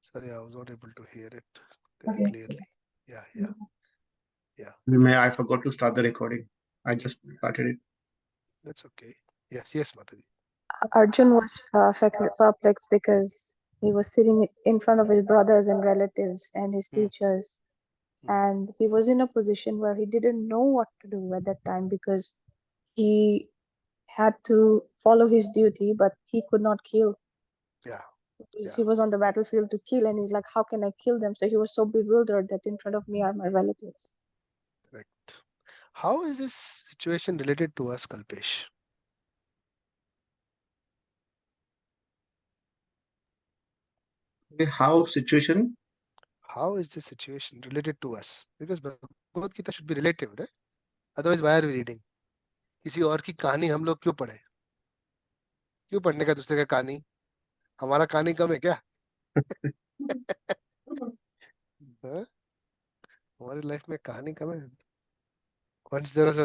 Sorry, I was not able to hear it clearly. Yeah. I forgot to start the recording. I just started it. That's okay. Yes, Mataji. Arjun was perplexed because he was sitting in front of his brothers and relatives and his teachers, and he was in a position where he didn't know what to do at that time because he had to follow his duty, but he could not kill. Yeah. He was on the battlefield to kill, and he's like, how can I kill them? So he was so bewildered that in front of me are my relatives. Correct. How is this situation related to us, Kalpesh? How situation? How is this situation related to us? Because Bhagavad Gita should be relative, right? Otherwise, why are we reading? किसी और की कहानी हम लोग क्यों पढ़े? क्यों पढ़ने का दूसरे का कहानी? हमारा कहानी कम है क्या? हमारी लाइफ में कहानी कम है. Once there was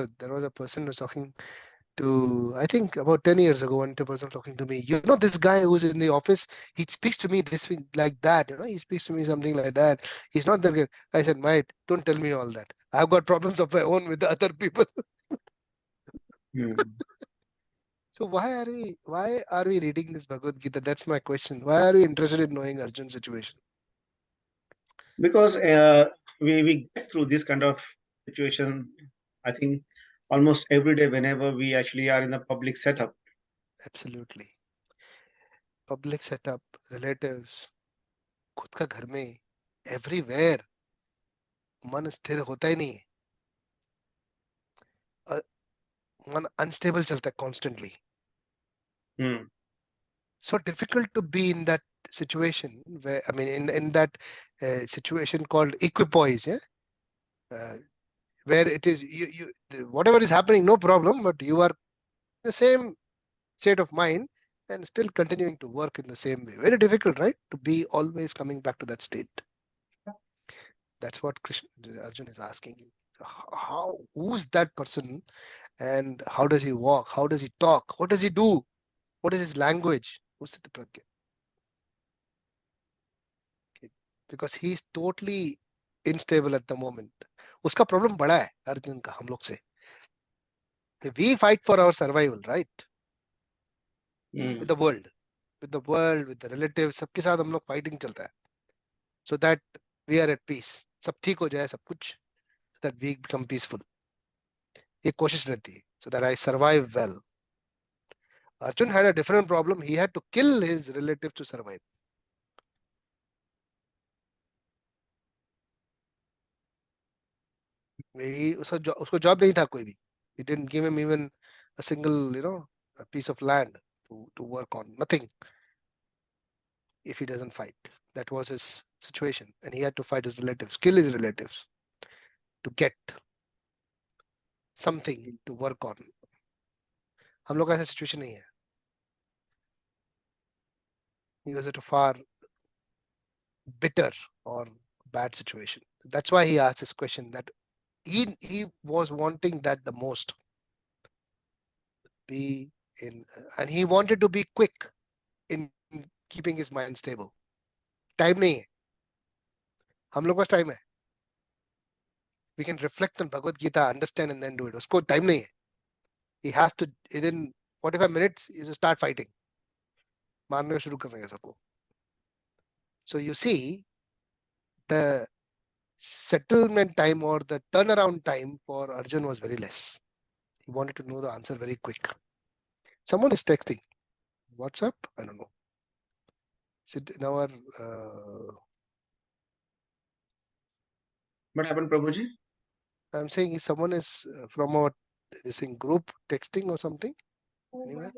a person who was talking to, I think about 10 years ago, one person talking to me, you know, this guy who's in the office, he speaks to me this week like that, you know, he speaks to me something like that. He's not that good. I said, mate, don't tell me all that. I've got problems of my own with the other people. So why are we reading this Bhagavad Gita? That's my question. Why are we interested in knowing Arjun's situation? Because we get through this kind of situation, I think, almost every day whenever we actually are in a public setup. Absolutely. Public setup, relatives, खुद का घर में, everywhere, मन स्थिर होता ही नहीं है. मन unstable चलता है constantly. So difficult to be in that situation where, I mean, in that situation called equipoise, where it is whatever is happening, no problem, but you are in the same state of mind and still continuing to work in the same way. Very difficult, right? To be always coming back to that state. That's what Arjun is asking. Who's that person, and how does he walk? How does he talk? What does he do? What is his language? Because he is totally unstable at the moment. उसका problem बड़ा है अर्जुन का हम लोग से. We fight for our survival, right? With the world, with the relatives, सबके साथ हम लोग fighting चलता है. So that we are at peace. सब ठीक हो जाए सब कुछ. That we become peaceful. ये कोशिश रहती है. So that I survive well. Arjun had a different problem. He had to kill his relatives to survive. उसको job नहीं था कोई भी. He didn't give him even a single, a piece of land to work on. Nothing. If he doesn't fight, that was his situation, and he had to fight his relatives, kill his relatives, to get something to work on. हम लोग का ऐसा situation नहीं है. He was at a far bitter or bad situation. That's why he asked this question. That he was wanting that the most. And he wanted to be quick in keeping his mind stable. Time नहीं है. हम लोग पास time है. We can reflect on Bhagavad Gita, understand, and then do it. उसको time नहीं है. He has to, within 45 minutes, he to start fighting. मारने शुरू करने का सबको. So you see, the settlement time or the turnaround time for Arjun was very less. He wanted to know the answer very quick. Someone is texting. WhatsApp? I don't know. Is it in our... What happened, Prabhuji? I'm saying if someone is from our this thing group texting or something. Anywhere?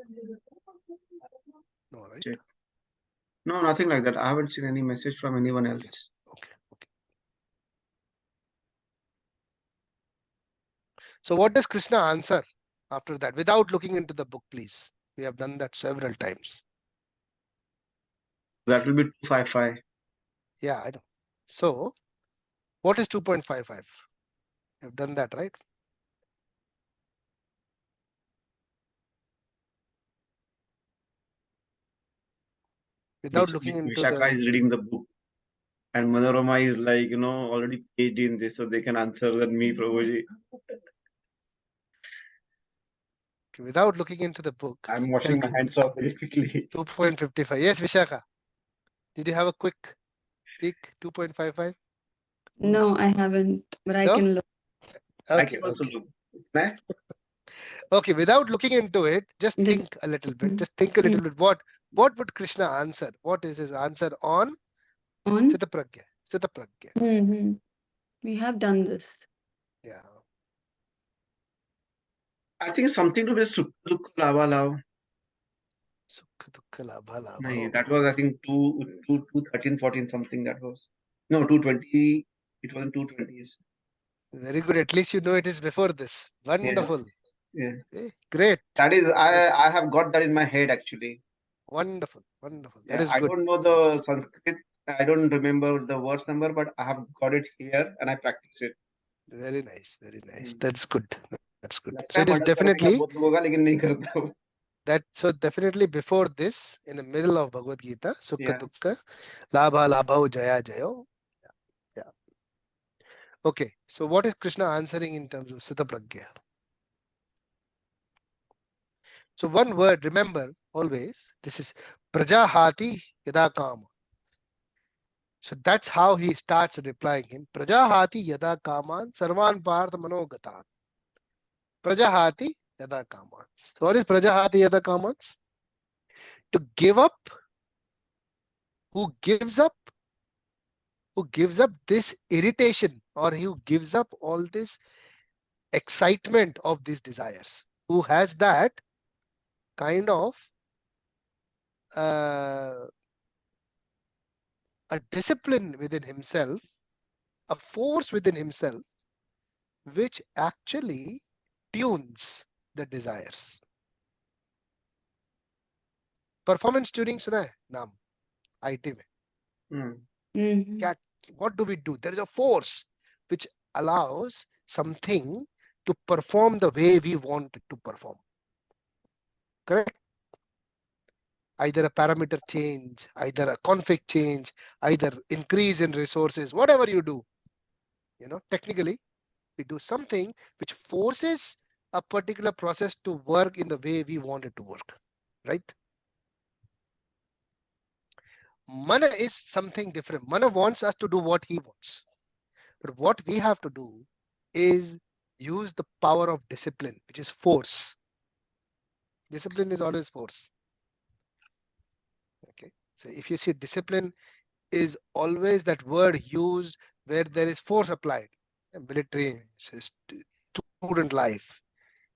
No, right? No, nothing like that. I haven't seen any message from anyone else. Okay. So what does Krishna answer after that? Without looking into the book, please. We have done that several times. That will be 255. Yeah, I know. So what is 2.55? You've done that, right? Without looking into Vishaka the is reading the book, and Manorama is like, already PhD in this, so they can answer than me, Prabhuji. without looking into the book. I'm washing my hands off very quickly. 2.55. Yes, Vishaka. Did you have a quick peek? 2.55. No, I haven't, but I No? can look. I Okay. can also Okay. look. Nah? Okay. Without looking into it, just This- think a little bit. Just think a little bit. What would Krishna answer? What is his answer on On? Siddha Pragya? Siddha Pragya. Mm-hmm. We have done this. Yeah. I think something to do with Sukha Dukha Lava Lava. Sukha Dukha Labha Labha. No, that was, I think, 213, 14 something that was. No, 220. It was in 220s. Very good. At least you know it is before this. Wonderful. Yes. Yeah. Eh, great. That is, I have got that in my head actually. Wonderful. Wonderful. That Yeah, is I good. don't know the Sanskrit. I don't remember the verse number, but I have got it here and I practice it. Very nice. Very nice. Hmm. That's good. That's good. लगता So है it is मदद करने का definitely बहुत लोगों का, लेकिन नहीं करता हूँ. that. So definitely before this, in the middle of Bhagavad Gita, Sukha Yeah. Dukkha, Labha Labha Jaya Jayo. Yeah. Okay. So what is Krishna answering in terms of Siddha Pragya? So one word, remember always, this is Prajahati Yada Kama. So that's how he starts replying him. Prajahati Yada Kaman Sarvan Partha Manogatan. Prajahati Yada Kamans. So what is Prajahati Yada Kamans? To give up, who gives up this irritation, or who gives up all this excitement of these desires, who has that kind of a discipline within himself, a force within himself, which actually tunes the desires. Performance tuning सुना है नाम IT में. Mm-hmm. What do we do? There is a force which allows something to perform the way we want it to perform. Correct? Either a parameter change, either a config change, either increase in resources, whatever you do, technically we do something which forces a particular process to work in the way we want it to work, right? Mana is something different. Mana wants us to do what he wants. But what we have to do is use the power of discipline, which is force. Discipline is always force. Okay. So if you see, discipline is always that word used where there is force applied. Military, student life.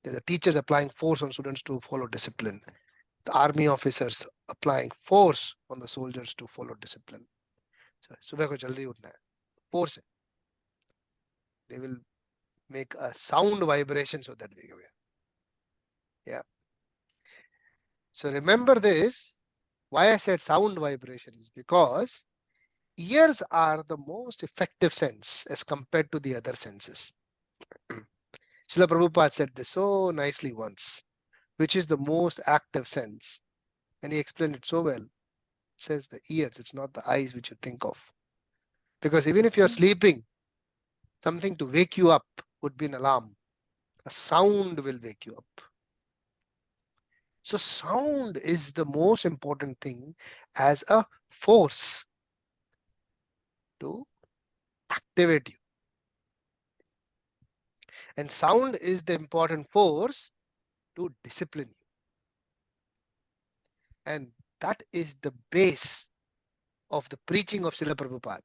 There's a teachers applying force on students to follow discipline. The army officers applying force on the soldiers to follow discipline. So सुबह को जल्दी उठना है. Force. They will make a sound vibration so that we go. Yeah. So remember this. Why I said sound vibration is because ears are the most effective sense as compared to the other senses. Srila Prabhupada said this so nicely once. Which is the most active sense? And he explained it so well. It says the ears, it's not the eyes which you think of. Because even if you're sleeping, something to wake you up would be an alarm. A sound will wake you up. So sound is the most important thing as a force to activate you. And sound is the important force to discipline you. And that is the base of the preaching of Srila Prabhupada.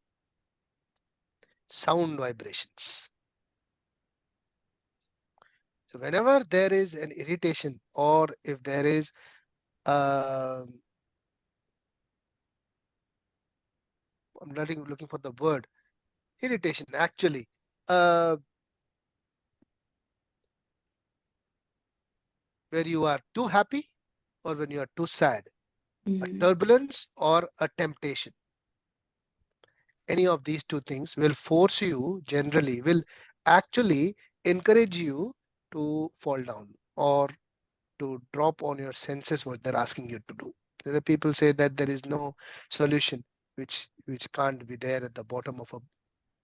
Sound vibrations. So whenever there is an irritation, or if there is I'm looking for the word, irritation actually, where you are too happy or when you are too sad, a turbulence or a temptation. Any of these two things will force you, generally will actually encourage you to fall down or to drop on your senses what they're asking you to do. The people say that there is no solution which can't be there at the bottom of a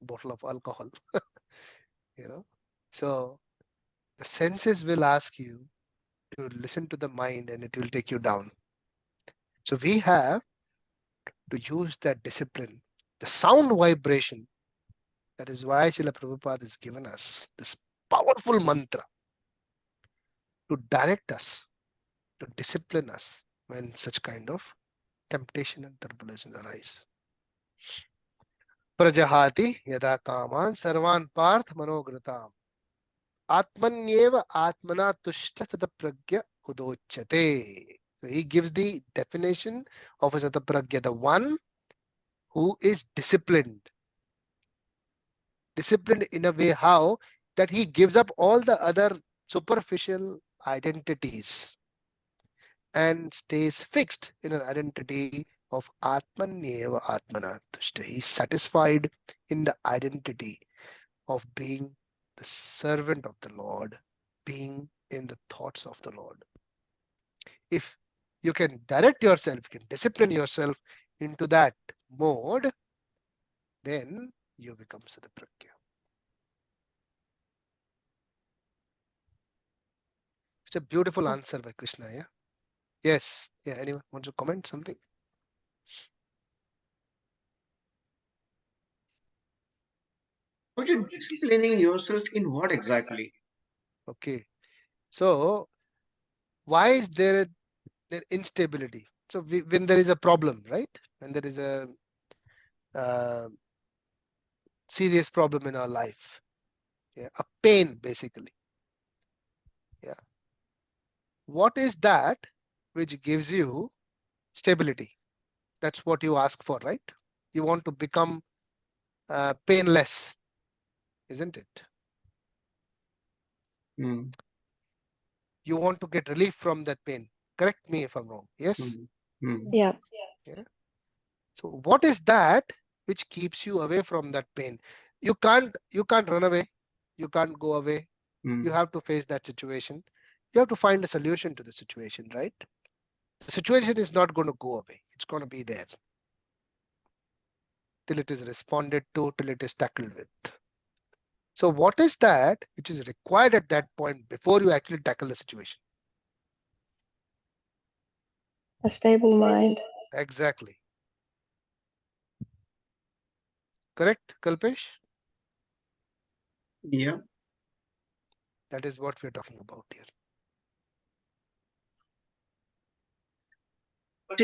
bottle of alcohol. So the senses will ask you to listen to the mind and it will take you down. So we have to use that discipline, the sound vibration. That is why Srila Prabhupada has given us this powerful mantra to direct us, to discipline us when such kind of temptation and turbulence arise. Prajahati yada kaman sarvan parth manograta atmanyeva atmana tushta tada pragya udochate. So he gives the definition of a Sata Pragya, the one who is disciplined. Disciplined in a way how that he gives up all the other superficial identities and stays fixed in an identity of Atmanyeva Atmana Tushta. He's satisfied in the identity of being the servant of the Lord, being in the thoughts of the Lord. If you can direct yourself, you can discipline yourself into that mode, then you become Sata Pragya. It's a beautiful answer by Krishna, yeah? Yes. Yeah, anyone want to comment something? But you're disciplining yourself in what exactly? Okay. So why is there an instability? So when there is a problem, right? When there is a serious problem in our life, yeah, a pain basically. Yeah. What is that which gives you stability? That's what you ask for, right? You want to become painless, isn't it? Mm. You want to get relief from that pain. Correct me if I'm wrong. Yes. Mm. Yeah. Yeah. So what is that which keeps you away from that pain? You can't run away. You can't go away. You have to face that situation. You have to find a solution to the situation, right? The situation is not going to go away. It's going to be there till it is responded to, till it is tackled with. So what is that which is required at that point before you actually tackle the situation? A stable mind. Exactly. Correct, Kalpesh? Yeah. That is what we're talking about here.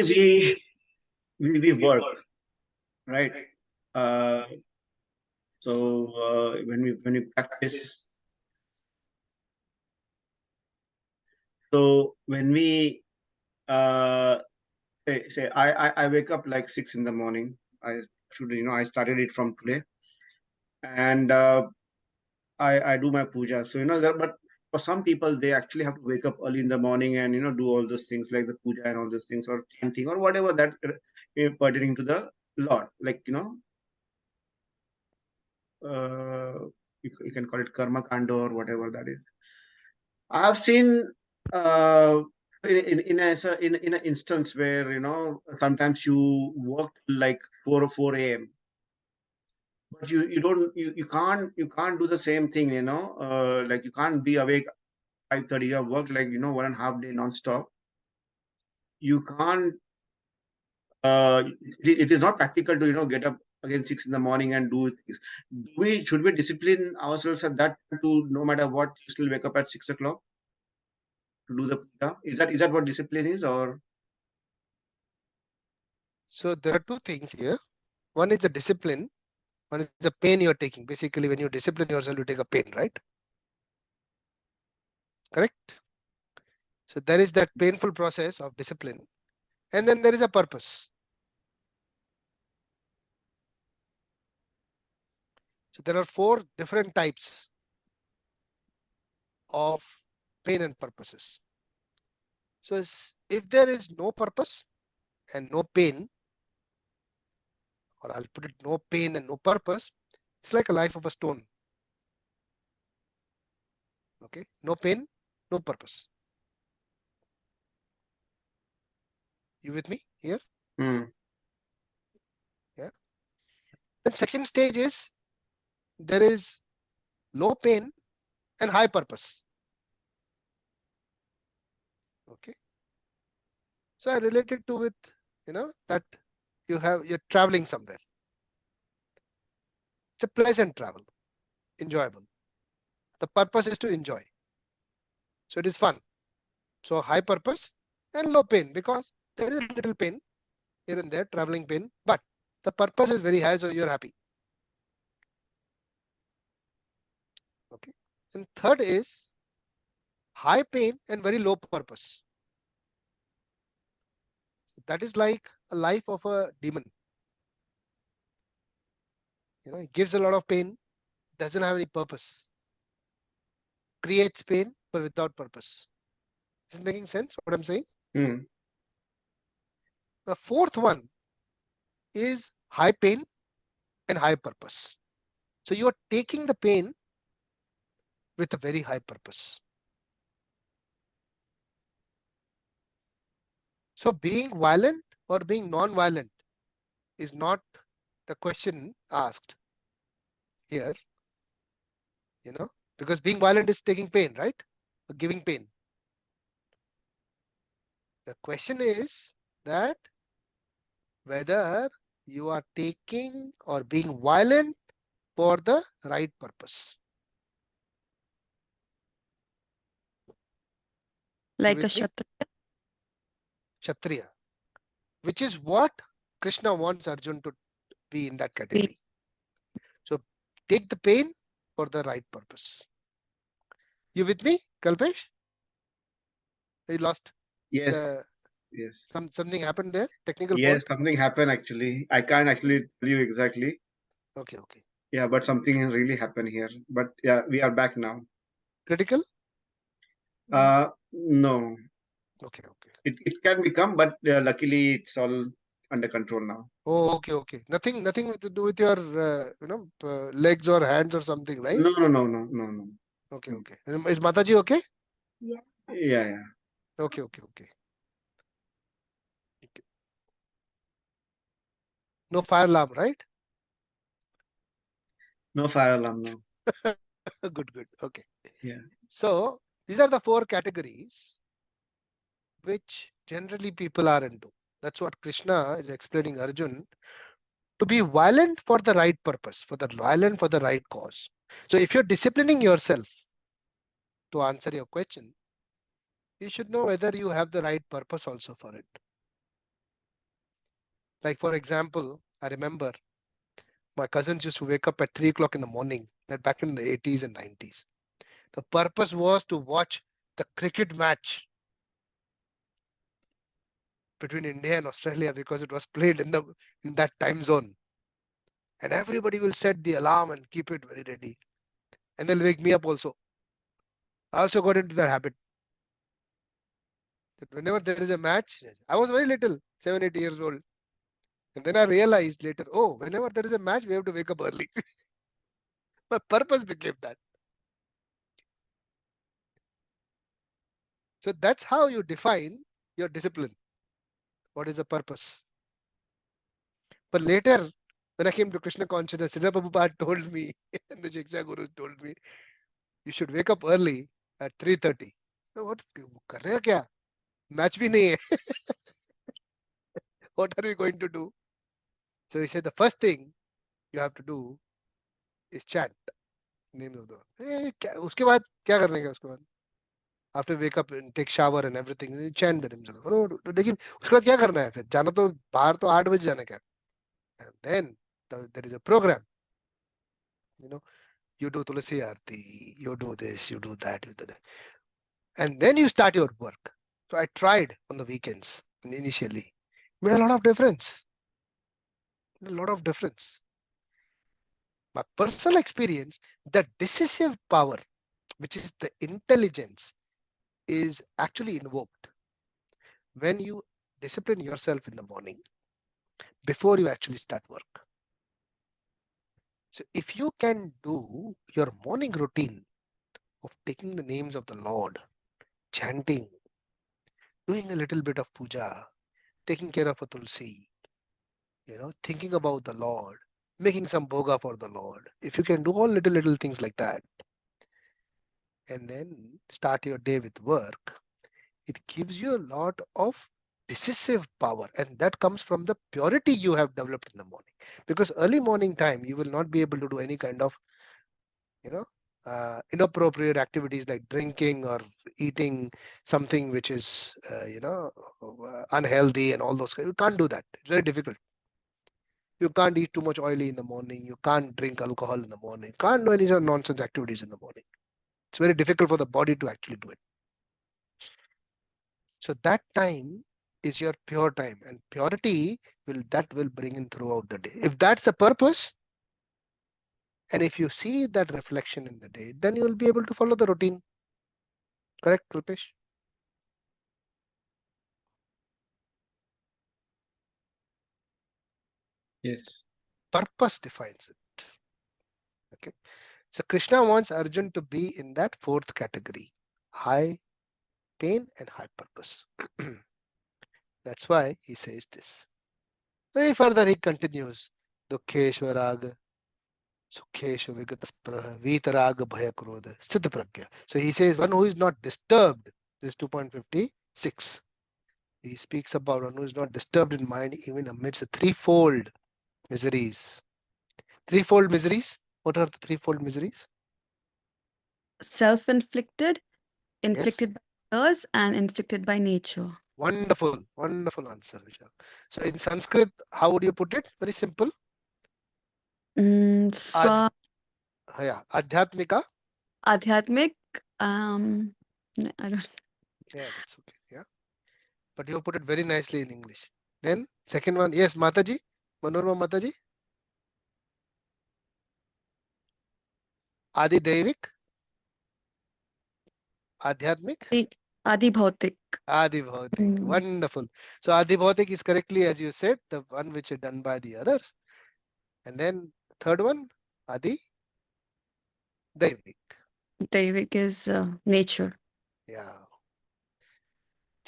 See, we work, right? So when we practice, so when we say I wake up like 6 in the morning. I started it from today, and I do my puja. So but for some people they actually have to wake up early in the morning and do all those things like the puja and all those things or chanting or whatever that pertaining to the Lord, like you can call it karma kando or whatever that is. I've seen in an instance where sometimes you work like 4 a.m. but you can't do the same thing, like you can't be awake 5:30. You have worked like 1.5 day non-stop. You can't. It is not practical to get up again 6 in the morning and do things. Should we discipline ourselves at that time to no matter what you still wake up at 6 o'clock to do the puja? Is that what discipline is, or? So there are two things here. One is the discipline. One is the pain you're taking. Basically, when you discipline yourself, you take a pain, right? Correct? So there is that painful process of discipline. And then there is a purpose. So there are 4 different types of pain and purposes. So if there is no purpose and no pain, or I'll put it no pain and no purpose, it's like a life of a stone. Okay, no pain, no purpose. You with me here? Hmm. Yeah. The second stage is there is low pain and high purpose. Okay. So I related to with, that you're traveling somewhere. It's a pleasant travel, enjoyable. The purpose is to enjoy. So it is fun. So high purpose and low pain, because there is a little pain here and there, traveling pain, but the purpose is very high, so you're happy. Okay. And third is high pain and very low purpose. That is like a life of a demon. It gives a lot of pain, doesn't have any purpose, creates pain but without purpose. Is it making sense what I'm saying? Hmm. The fourth one is high pain and high purpose. So you are taking the pain with a very high purpose. So being violent or being non-violent is not the question asked here, because being violent is taking pain, right? Or giving pain. The question is that whether you are taking or being violent for the right purpose. Like a Kshatriya. Kshatriya, which is what Krishna wants Arjun to be in that category. So take the pain for the right purpose. You with me, Kalpesh? You lost Yes. the Yes. something happened there? Technical Yes, fault? something happened actually. I can't actually tell you exactly. Okay. Yeah, but something really happened here. But yeah, we are back now. Critical? No, Okay. it can become, but luckily it's all under control now. Oh, okay. Nothing to do with your legs or hands or something, right? No. Okay. Is Mataji okay? Yeah. Okay. No fire alarm, right? No fire alarm now. Good. Okay. Yeah. So these are the four categories which generally people are into. That's what Krishna is explaining Arjun, to be violent for the right purpose, for the right cause. So if you're disciplining yourself, to answer your question, you should know whether you have the right purpose also for it. Like for example, I remember my cousins used to wake up at 3 o'clock in the morning, that back in the 80s and 90s. The purpose was to watch the cricket match between India and Australia, because it was played in that time zone. And everybody will set the alarm and keep it very ready. And they'll wake me up also. I also got into that habit. That whenever there is a match, I was very little, 7, 8 years old. And then I realized later, whenever there is a match, we have to wake up early. My purpose became that. So that's how you define your discipline. What is the purpose? But later, when I came to Krishna consciousness, Sridhar Prabhupada told me, and the Shiksha Guru told me, you should wake up early at 3:30. So what कर रहे हो क्या? Match भी नहीं है. What are you going to do? So he said the first thing you have to do is chant name of the Lord. उसके बाद क्या करने का उसके बाद? After wake up and take shower and everything, chant the names of the Lord. लेकिन उसके बाद क्या करना है फिर? जाना तो बाहर तो 8 बजे जाने का. And then there is a program. You do Tulasi Aarti, you do this, you do that, and then you start your work. So I tried on the weekends initially. Made a lot of difference. My personal experience, the decisive power, which is the intelligence, is actually invoked when you discipline yourself in the morning before you actually start work. So if you can do your morning routine of taking the names of the Lord, chanting, doing a little bit of puja, taking care of a tulsi, thinking about the Lord, making some bhoga for the Lord. If you can do all little things like that, and then start your day with work, it gives you a lot of decisive power, and that comes from the purity you have developed in the morning. Because early morning time, you will not be able to do any kind of, inappropriate activities like drinking or eating something which is, unhealthy and all those. You can't do that. It's very difficult. You can't eat too much oily in the morning. You can't drink alcohol in the morning. Can't do any sort of nonsense activities in the morning. It's very difficult for the body to actually do it. So that time is your pure time, and purity will bring in throughout the day. If that's the purpose, and if you see that reflection in the day, then you will be able to follow the routine. Correct, Rupesh? Yes. Purpose defines it. Okay. So Krishna wants Arjun to be in that fourth category, high pain and high purpose. That's why he says this. Very further he continues, Dukkeshwarag, Sukheshu Vigataspra, Vitaraga Bhaya Krodha, Sthita Pragya. So he says one who is not disturbed, this is 2.56. He speaks about one who is not disturbed in mind even amidst the threefold miseries. Threefold miseries? What are the threefold miseries? Self-inflicted, Yes. inflicted by others, and inflicted by nature. Wonderful, wonderful answer, Vishal. So in Sanskrit, how would you put it? Very simple. Swa Yeah, Adhyatmika. Adhyatmik. I don't. Yeah, that's okay. Yeah, but you put it very nicely in English. Then second one, yes, Mataji, Manorma Mataji. Adi Devik, Adhyatmik, Adi Bhautik. Adi Bhautik. Wonderful. So Adi Bhautik is correctly, as you said, the one which is done by the other. And then third one, Adi Devik. Devik is nature. Yeah.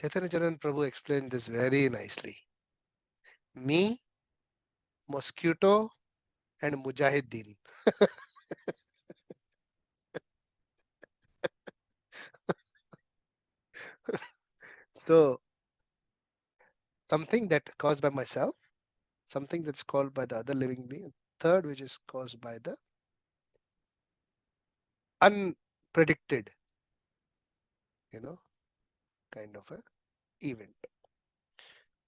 Chaitanya Charan Prabhu explained this very nicely. Me, mosquito, and Mujahideen. So something that caused by myself, something that's caused by the other living being, third which is caused by the unpredicted, kind of a event.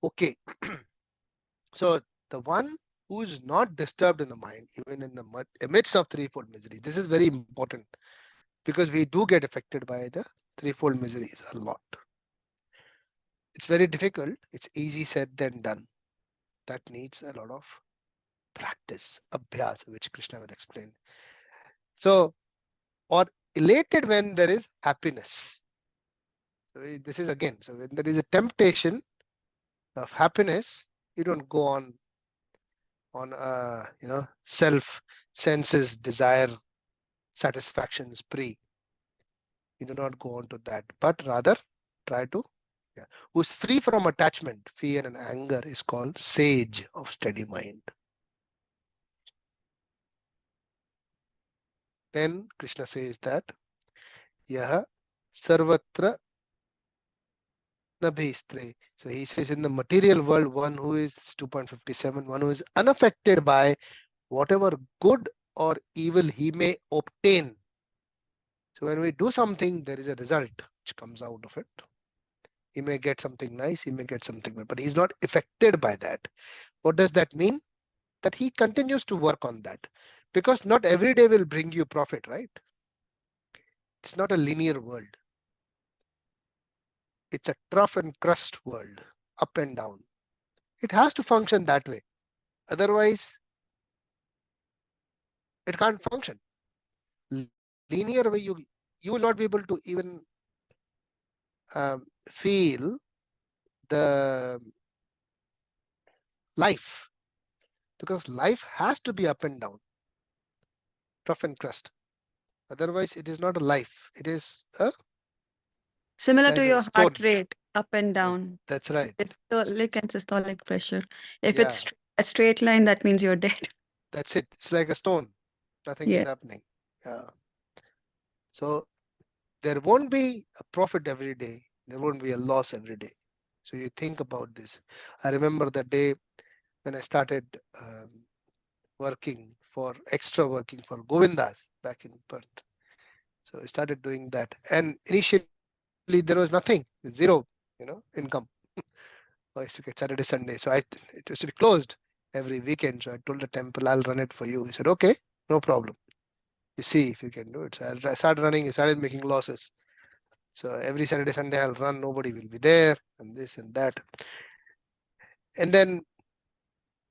Okay. So the one who is not disturbed in the mind, even in the midst of threefold miseries, this is very important because we do get affected by the threefold miseries a lot. It's very difficult. It's easy said than done. That needs a lot of practice, abhyas, which Krishna will explain. So, or elated when there is happiness. So this is again, so when there is a temptation of happiness, you don't go on self senses desire satisfaction spree. You do not go on to that, but rather try to, who's free from attachment, fear and anger is called sage of steady mind. Then Krishna says that yaha sarvatra nabhistre. So he says in the material world, one who is 2.57, one who is unaffected by whatever good or evil he may obtain. So when we do something, there is a result which comes out of it. He may get something nice, he may get something bad, but he's not affected by that. What does that mean? That he continues to work on that, because not every day will bring you profit, right? It's not a linear world. It's a trough and crust world, up and down. It has to function that way. Otherwise, it can't function. Linear way, you will not be able to even feel the life, because life has to be up and down, trough and crust. Otherwise, it is not a life. It is a Similar like to a your stone. heart rate. Up and down. That's right. Systolic and systolic pressure. If Yeah, it's a straight line, that means you're dead. that's it. It's like a stone. Nothing is Yeah. happening. Yeah. So there won't be a profit every day. There won't be a loss every day. So you think about this. I remember the day when I started working for Govindas back in Perth. So I started doing that. And initially there was nothing, zero, income. I used to get Saturday, Sunday. So it used to be closed every weekend. So I told the temple, I'll run it for you. He said, okay, no problem. You see if you can do it. So I started running, I started making losses. So every Saturday, Sunday, I'll run, nobody will be there, and this and that. And then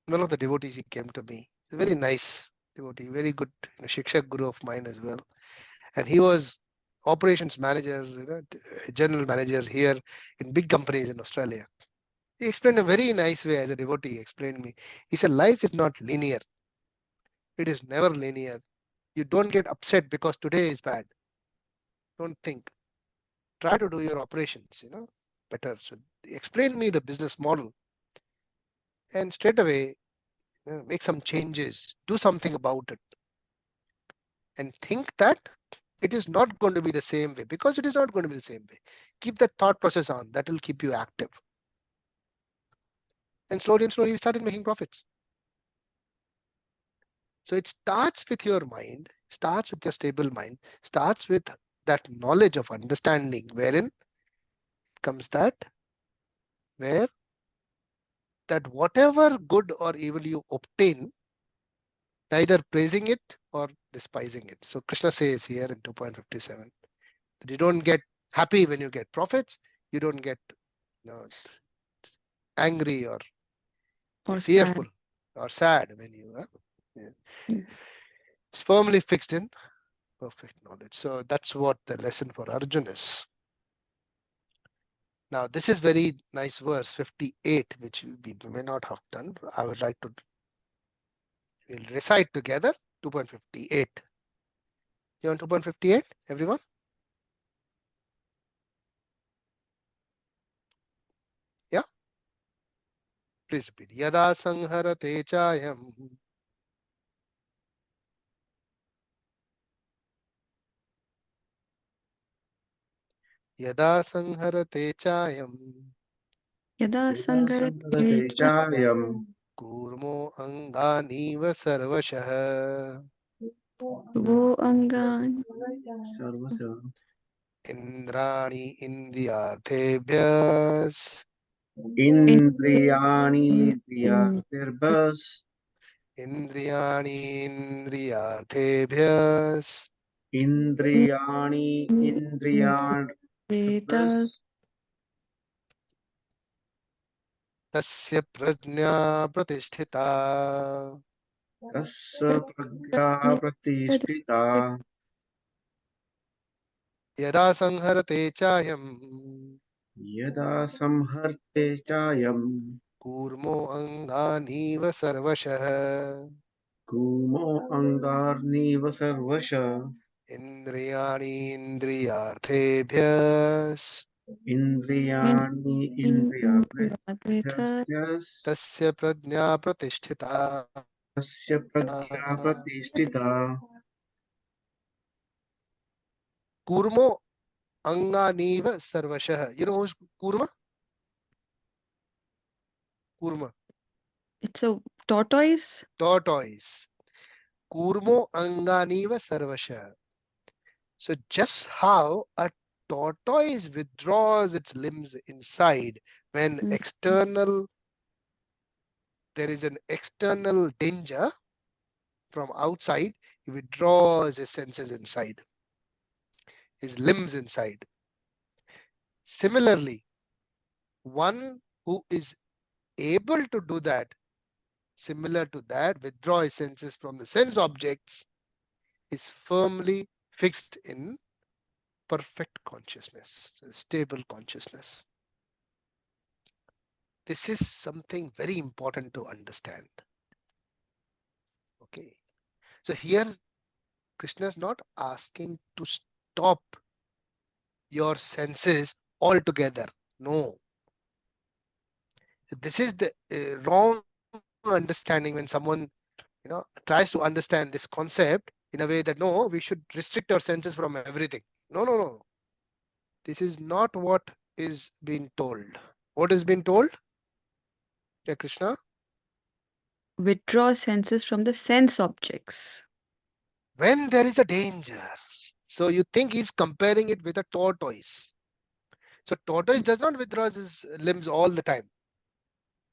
one of the devotees, he came to me, a very nice devotee, very good Shikshak guru of mine as well. And he was operations manager, general manager here in big companies in Australia. He explained a very nice way as a devotee, he explained me. He said, life is not linear. It is never linear. You don't get upset because today is bad. Don't think. Try to do your operations, better. So explain me the business model. And straight away, make some changes, do something about it. And think that it is not going to be the same way, because it is not going to be the same way. Keep that thought process on. That will keep you active. And slowly, you started making profits. So it starts with your mind, starts with your stable mind, starts with that knowledge of understanding, wherein comes where that whatever good or evil you obtain, neither praising it or despising it. So Krishna says here in 2.57 that you don't get happy when you get profits, you don't get angry or Or fearful sad. or sad when you are. Mm. It's firmly fixed in perfect knowledge. So that's what the lesson for Arjun is. Now, this is very nice verse 58, which we may not have done. I would like to we'll recite together 2.58. You on 2.58, everyone? Yeah, please repeat. Yada sanharate chayam. Yada sanharate chayam. Yada Yada sangarate sankarate chayam Kurmo anganiva sarvashah. wo angan sarvasa Indrani indriyarthebhyas. indriyani indriyaterbhas Indriyani indriyarthebhyas. indriyani indriyaterbhas Tasya prajna pratisthita. tasya pragya pratisthita Yada sanharate chayam. yada samharte chayam Kurmo anganiva sarvashah. kumo angarniva sarvasha Indriyani indriyarthebhyas. indriyani indriyadetas indriyaterbhyas Tasya prajna pratisthita. tasya pragya pratisthita Kurmo anganiva sarvashah. You know who's Kurma? Kurma. It's a tortoise. Tortoise. Kurmo anganiva sarvashah. So just how a tortoise withdraws its limbs inside when Mm. there is an external danger from outside, he withdraws his senses inside, his limbs inside. Similarly, one who is able to do that, similar to that, withdraw his senses from the sense objects, is firmly fixed in perfect consciousness, stable consciousness. This is something very important to understand. Okay. So here, Krishna is not asking to stop your senses altogether. No. This is the wrong understanding when someone tries to understand this concept in a way that no, we should restrict our senses from everything. No, no, no. This is not what is being told. What is being told? Yeah, Krishna. Withdraw senses from the sense objects. When there is a danger. So you think he's comparing it with a tortoise. So tortoise does not withdraw his limbs all the time.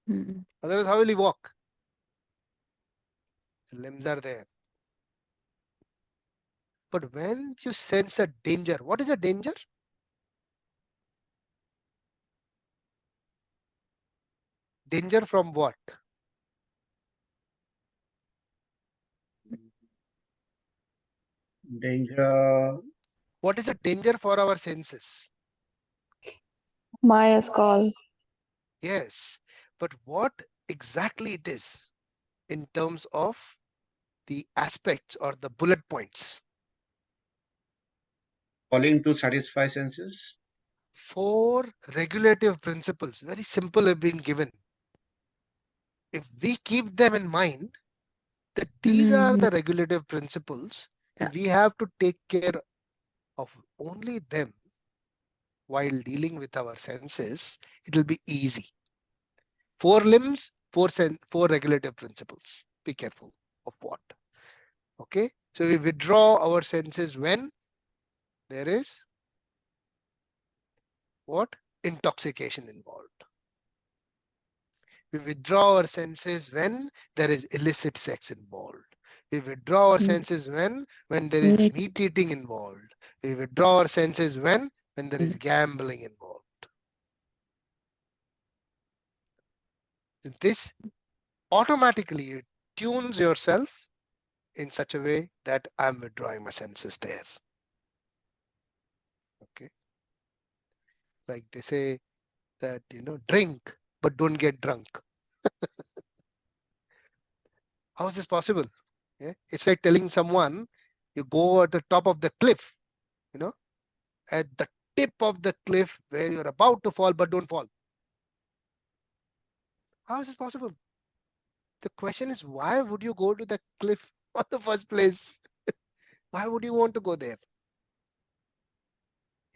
Hmm. Otherwise, how will he walk? The limbs are there. But when you sense a danger, what is a danger? Danger from what? Danger. What is a danger for our senses? Maya's call. Yes. But what exactly it is in terms of the aspects or the bullet points? Calling to satisfy senses. 4 regulative principles, very simple, have been given. If we keep them in mind, that these are the regulative principles, and we have to take care of only them while dealing with our senses, it will be easy. 4 limbs, 4 regulative principles. Be careful of what. Okay. So we withdraw our senses when there is what? Intoxication involved. We withdraw our senses when there is illicit sex involved. We withdraw our senses when there is meat eating involved. We withdraw our senses when there is gambling involved. This automatically tunes yourself in such a way that I'm withdrawing my senses there. Okay. Like they say that, drink, but don't get drunk. How is this possible? Yeah? It's like telling someone you go at the top of the cliff, at the tip of the cliff where you're about to fall, but don't fall. How is this possible? The question is, why would you go to the cliff in the first place? Why would you want to go there?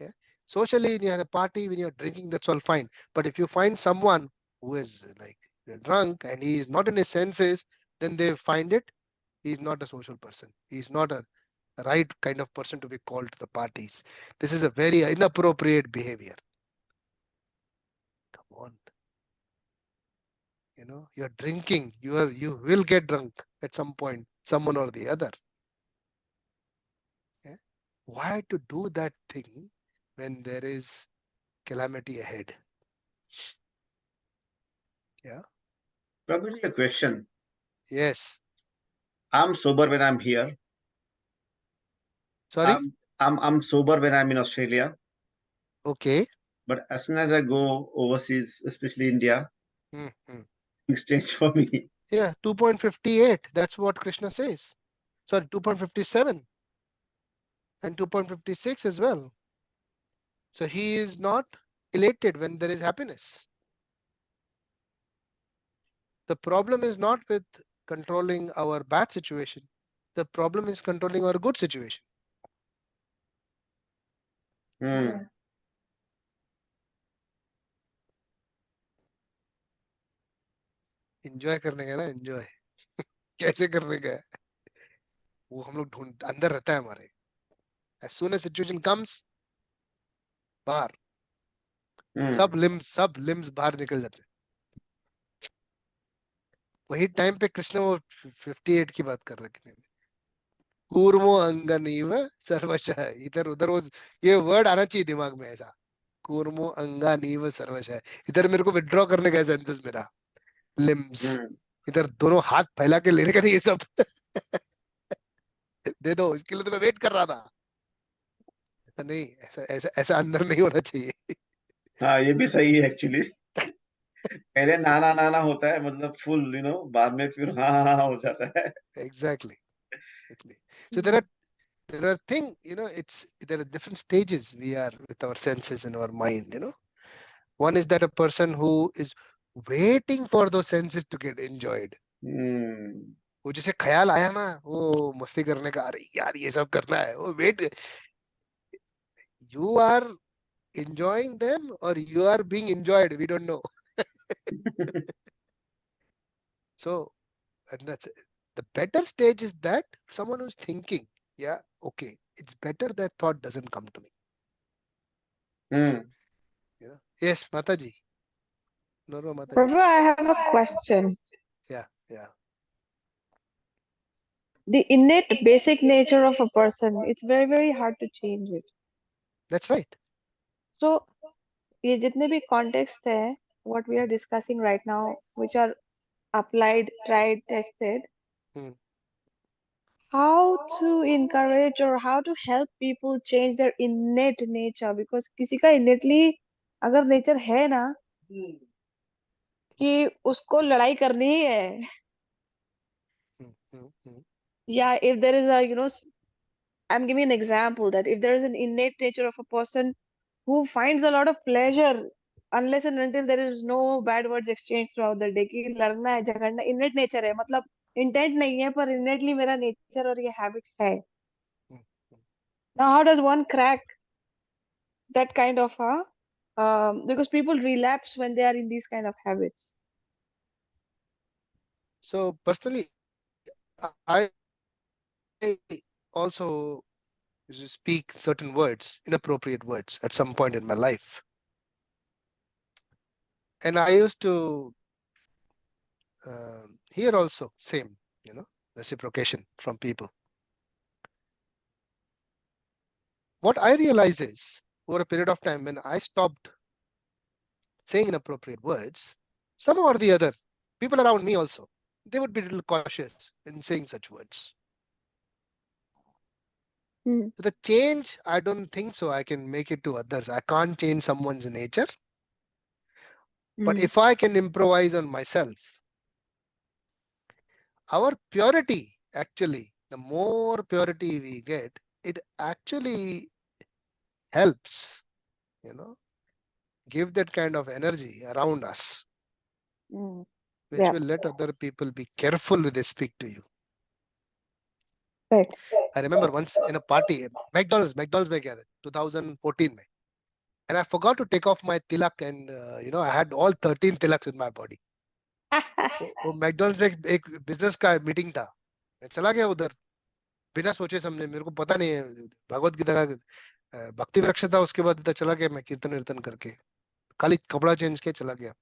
Yeah. Socially, when you're at a party, when you're drinking, that's all fine. But if you find someone who is like drunk and he is not in his senses, then they find it. He's not a social person. He's not a right kind of person to be called to the parties. This is a very inappropriate behavior. Come on. You're drinking. You will get drunk at some point, someone or the other. Yeah? Why to do that thing when there is calamity ahead? Yeah. Probably a question. Yes. I'm sober when I'm here. Sorry. I'm sober when I'm in Australia. Okay. But as soon as I go overseas, especially India, Mm-hmm. things change for me. Yeah. 2.58. That's what Krishna says. Sorry, 2.57 and 2.56 as well. So he is not elated when there is happiness. The problem is not with controlling our bad situation. The problem is controlling our good situation. Hmm. Enjoy करने का ना enjoy. कैसे करने का है वो हम लोग ढूंढ अंदर रहता है हमारे. As soon as situation comes, बाहर सब limbs बाहर निकल जाते हैं. वही टाइम पे कृष्ण वो 58 की बात कर रहे हैं. कूर्मो अंगनीव सर्वशः. इधर उधर वो ये वर्ड आना चाहिए दिमाग में ऐसा. कूर्मो अंगानीव सर्वशः. इधर मेरे को विड्रॉ करने का सेंस मेरा लिम्स. इधर दोनों हाथ फैला के लेने का नहीं ये सब. दे दो इसके लिए तो मैं वेट कर रहा था. ऐसा नहीं, ऐसा ऐसा ऐसा अंदर नहीं होना चाहिए. हाँ, ये भी सही है एक्चुअली. पहले नाना नाना होता है, मतलब फुल बाद में फिर हाँ हाँ हाँ हो जाता है. Exactly. So there are things, it's there are different stages we are with our senses and our mind. One is that a person who is waiting for those senses to get enjoyed. वो जैसे ख्याल आया ना, वो मस्ती करने का, अरे यार ये सब करना है, वो wait, you are enjoying them or you are being enjoyed, we don't know. So, and that's the better stage is that someone who's thinking, yeah, okay, it's better that thought doesn't come to me. You know? Yes, Mataji. No, Mataji. Prabhu, I have a question. Yeah. The innate basic nature of a person, it's very, very hard to change it. That's right. So, ये जितने भी context है, what we are discussing right now, which are applied, tried, tested, how to encourage or how to help people change their innate nature, because किसी का innately अगर nature है ना कि उसको लड़ाई करनी ही है, yeah, if there is a, you know, I'm giving an example that if there is an innate nature of a person who finds a lot of pleasure unless and until there is no bad words exchanged throughout the day, कि लड़ना है झगड़ना innate nature है, मतलब intent नहीं है पर innately मेरा nature और ये habit है. Now how does one crack that kind of because people relapse when they are in these kind of habits. So personally, I also used to speak certain words, inappropriate words, at some point in my life. And I used to hear also same, reciprocation from people. What I realized is, over a period of time, when I stopped saying inappropriate words, somehow or the other, people around me also, they would be a little cautious in saying such words. The change, I don't think so. I can make it to others. I can't change someone's nature. But if I can improvise on myself, our purity, actually, the more purity we get, it actually helps, give that kind of energy around us, which will let other people be careful when they speak to you. Right. I remember once in a party, McDonald's में गया था, 2014 में, and I forgot to take off my tilak, and I had all 13 tilaks in my body. वो McDonald's में एक business का meeting था, मैं चला गया उधर बिना सोचे समझे, मेरे को पता नहीं है भगवत गीता का भक्ति वृक्ष था, उसके बाद चला गया मैं कीर्तन वीर्तन करके, खाली कपड़ा चेंज के चला गया,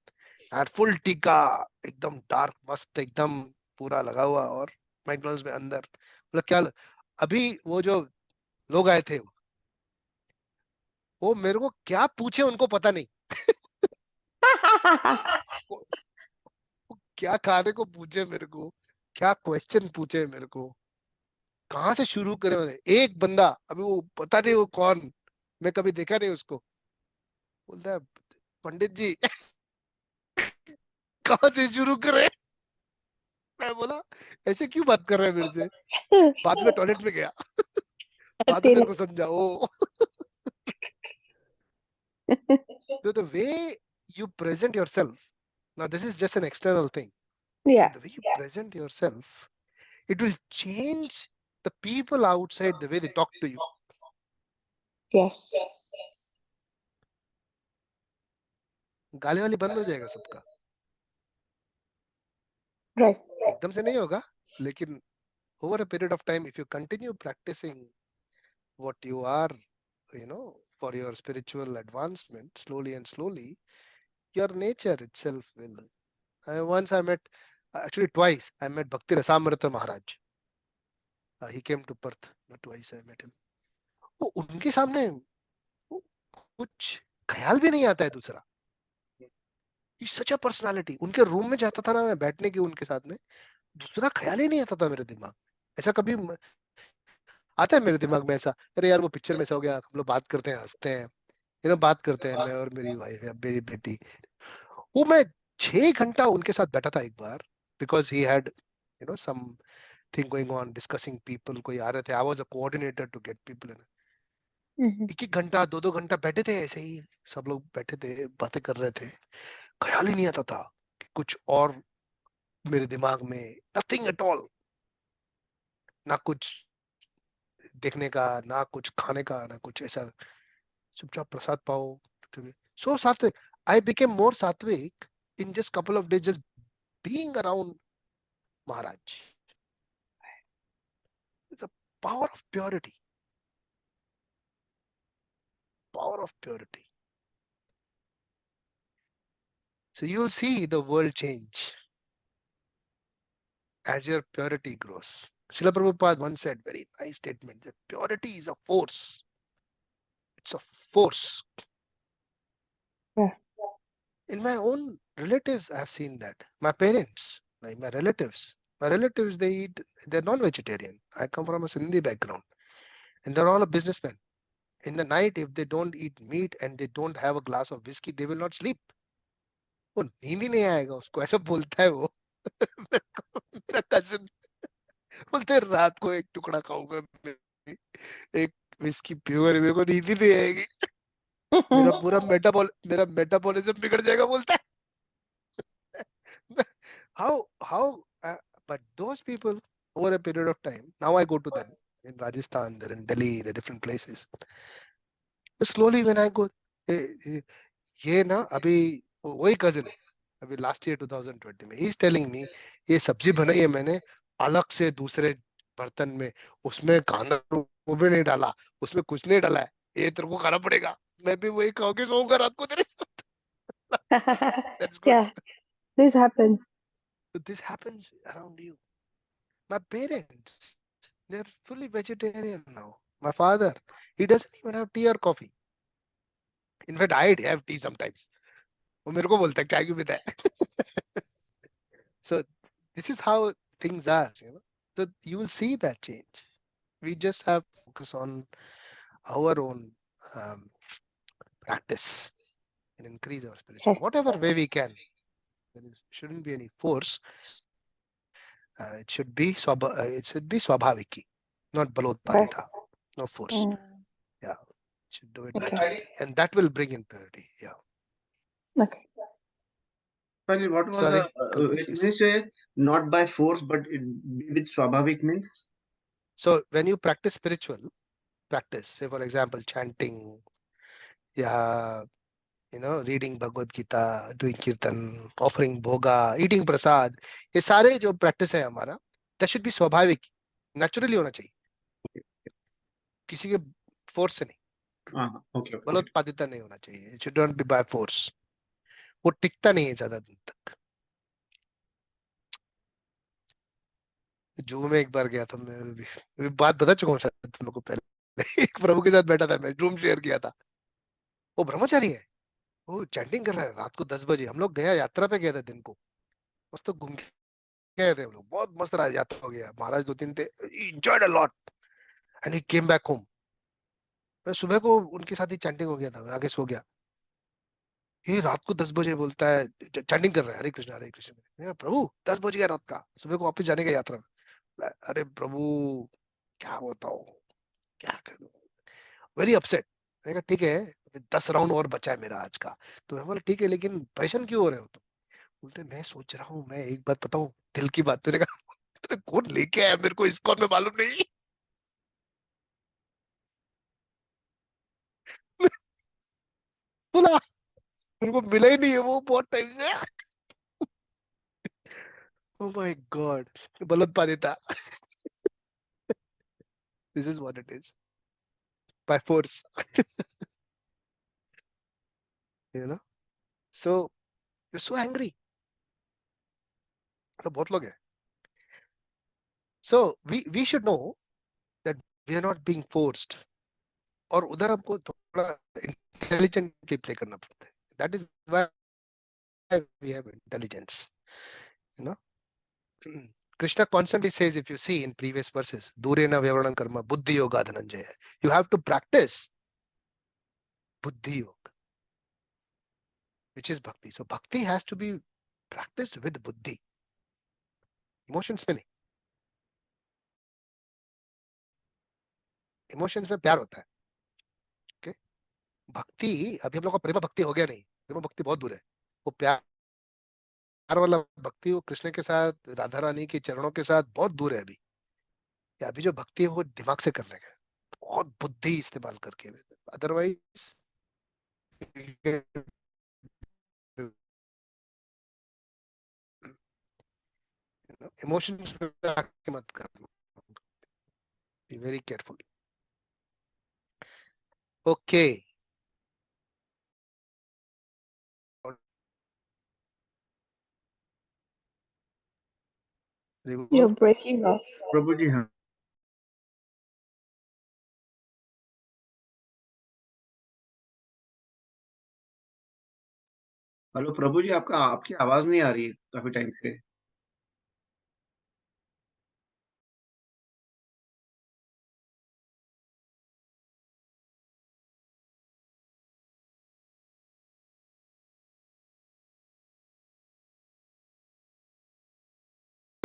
एंड फुल टीका एकदम डार्क मस्त एकदम पूरा लगा हुआ, और मैकडॉनल्ड्स में अंदर, मतलब क्या, अभी वो जो लोग आए थे वो मेरे को क्या पूछे उनको पता नहीं. क्या खाने को पूछे मेरे को, क्या क्वेश्चन पूछे मेरे को, कहां से शुरू करें. एक बंदा, अभी वो पता नहीं वो कौन, मैं कभी देखा नहीं उसको, बोलता है पंडित जी कहां से शुरू करें. मैं बोला ऐसे क्यों बात कर रहे हैं मेरे से. बाद में टॉयलेट में गया, बाद में मेरे को समझा ओ. So the way you present yourself, now this is just an external thing. Yeah. The way you present yourself, it will change the people outside, the way they talk to you. Yes. गाली वाली बंद हो जाएगा सबका. Right. एकदम से नहीं होगा, लेकिन over a period of time, if you continue practicing what you are, for your spiritual advancement, slowly and slowly, your nature itself will. Once I met, actually twice, I met Bhakti Rasamrita Maharaj. He came to Perth. Twice I met him. वो उनके सामने कुछ ख्याल भी नहीं आता है दूसरा. He's such a personality. उनके रूम में जाता था ना मैं बैठने की उनके साथ में, दूसरा ख्याल ही नहीं आता था मेरे दिमाग में. ऐसा कभी आता है मेरे दिमाग में ऐसा, अरे यार वो पिक्चर में ऐसा हो गया, हम लोग बात करते हैं, हंसते हैं, बात करते हैं, मैं और मेरी वाइफ या मेरी बेटी. वो मैं 6 घंटा उनके साथ बैठा था एक बार, because he had something going on, discussing people, कोई आ रहे थे, I was a coordinator to get people in. एक एक घंटा 2-2 घंटा बैठे थे ऐसे ही, सब लोग बैठे थे, बातें कर रहे थे। ख्याल ही नहीं आता था कि कुछ और मेरे दिमाग में, नथिंग एट ऑल, ना कुछ देखने का, ना कुछ खाने का, ना कुछ ऐसा, चुपचाप प्रसाद पाओ। So Satvik, I became more Satvik in just couple of days, just being around Maharaj. It's a power of purity. Power of purity. So you'll see the world change as your purity grows. Srila Prabhupada once said, very nice statement, that purity is a force. It's a force. Yeah. In my own relatives, I have seen that. My parents, like my relatives, they're non-vegetarian. I come from a Sindhi background, and they're all a businessman. In the night, if they don't eat meat and they don't have a glass of whiskey, they will not sleep. वो नींद ही नहीं आएगा उसको, ऐसा बोलता है वो। मेरा कजिन बोलते हैं, रात को एक टुकड़ा खाऊंगा मैं, एक विस्की पीऊंगा, मेरे को नींद ही नहीं आएगी, मेरा मेटाबॉलिज्म बिगड़ जाएगा, बोलता है। how but those people, over a period of time, now I go to them in Rajasthan, they're in Delhi, they're different places. But slowly when I go, ये ना अभी वही कजिन है, अभी लास्ट ईयर 2020 में, ही इज टेलिंग मी, ये सब्जी बनाई है मैंने अलग से दूसरे बर्तन में, उसमें कांदा वो भी नहीं डाला, उसमें कुछ नहीं डाला है, ये तेरे को खाना पड़ेगा। मैं भी वही खाओगे, सोऊंगा रात को तेरे साथ। That's good. Yeah, this happens. This happens around you. My parents, they're fully vegetarian now. My father, he doesn't even have tea or coffee. In fact, I have tea sometimes. वो मेरे को बोलता है क्या क्यों पीता है। So this is how things are, you know. So you will see that change. We just have to focus on our own practice and increase our spiritual, Yes. whatever way we can. Shouldn't be any force. It should be swabhaviki, not Right. balotpadita, no force. Yeah, should do it Okay. naturally, and that will bring in purity. Yeah. Okay. Finally, what was Sorry, when Kalpesh, you you said. say not by force, but with swabhavik means? So when you practice spiritual practice, say for example, chanting, yeah, reading Bhagavad Gita, doing kirtan, offering bhoga, eating prasad, ये सारे जो practice है हमारा, that should be स्वाभाविक, naturally होना चाहिए, किसी के force से नहीं, Okay. बलोत्पादिता नहीं होना चाहिए, it should not be by force, वो टिकता नहीं है ज्यादा दिन तक। जू में एक बार गया था मैं भी बात बता चुका हूँ शायद तुम लोग को पहले। एक प्रभु के साथ बैठा था, मैं रूम शेयर किया था, वो ब्रह्मचारी है, वो चैंटिंग कर रहा है रात को 10 बजे, हम लोग गया यात्रा पे गए थे दिन को, मस्त घूम गए थे हम लोग, बहुत मस्त रहा, यात्रा हो गया, महाराज 2-3 थे, enjoyed a lot and he came back home। मैं सुबह को उनके साथ ही चैंटिंग हो गया था, मैं आगे सो गया, ये रात को 10 बजे बोलता है, चैंटिंग कर रहा है, हरे कृष्ण हरे कृष्ण। मैं कहा, प्रभु 10 बज गया रात का, सुबह को वापस जाने का यात्रा में। अरे प्रभु क्या बताओ, क्या करूं, वेरी अपसेट। मैंने कहा ठीक है, 10 राउंड और बचा है मेरा आज का। तो मैं बोला ठीक है, लेकिन परेशान क्यों हो रहे हो तुम? बोलते मैं सोच रहा हूँ, मैं एक बात बताऊं, दिल की बात। मैंने कहा तो कौन लेके आया मेरे को इस्कॉन में, मालूम नहीं। बोला मेरे को मिला ही नहीं है वो बहुत टाइम से। Oh my God, बलोत्पादिता। This is what it is, by force, you know. So you're so angry, तो बहुत लोग हैं। So we should know that we are not being forced, और उधर हमको थोड़ा इंटेलिजेंटली प्ले करना पड़ता है। That is why we have intelligence, you know. Krishna constantly says, if you see in previous verses, Durena Vyavaranam Karma, Buddhi Yoga Dhananjaya. You have to practice Buddhi Yoga, which is Bhakti. So Bhakti has to be practiced with Buddhi. Emotions में नहीं, emotions में प्यार होता है, भक्ति अभी हम लोग का प्रेम भक्ति हो गया नहीं, प्रेम भक्ति बहुत दूर है। वो प्यार वाला भक्ति वो कृष्ण के साथ, राधा रानी के चरणों के साथ बहुत दूर है अभी। अभी जो भक्ति है वो दिमाग से करने का, बहुत बुद्धि इस्तेमाल करके। अदरवाइज इमोशंस में आके मत करना, be very careful. Okay, You're breaking off. प्रभु जी हाँ, हेलो प्रभु जी, आपकी आवाज नहीं आ रही है काफी टाइम से।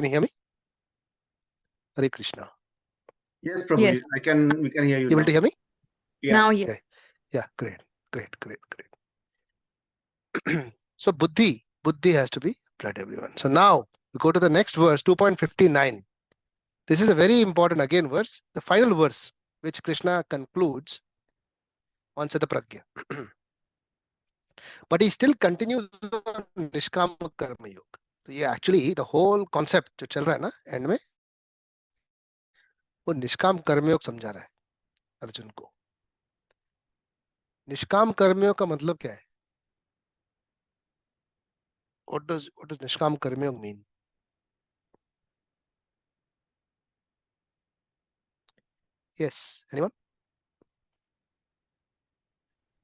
Can you hear me? Hare Krishna. Yes Prabhu ji, Yes. We can hear you You able now. to hear me? या Now, yes. Okay. Yeah, great, great, great, great. So buddhi has to be applied to everyone. So now we go to the next verse, 2.59. This is a very important again verse, the final verse, which Krishna concludes on Siddha Pragya. But he still continues on Nishkama Karma Yoga. तो ये actually the whole concept जो चल रहा है ना and में, वो निष्काम कर्मयोग समझा रहा है अर्जुन को। निष्काम कर्मयोग का मतलब क्या है? What does निष्काम कर्मयोग mean? Yes, anyone?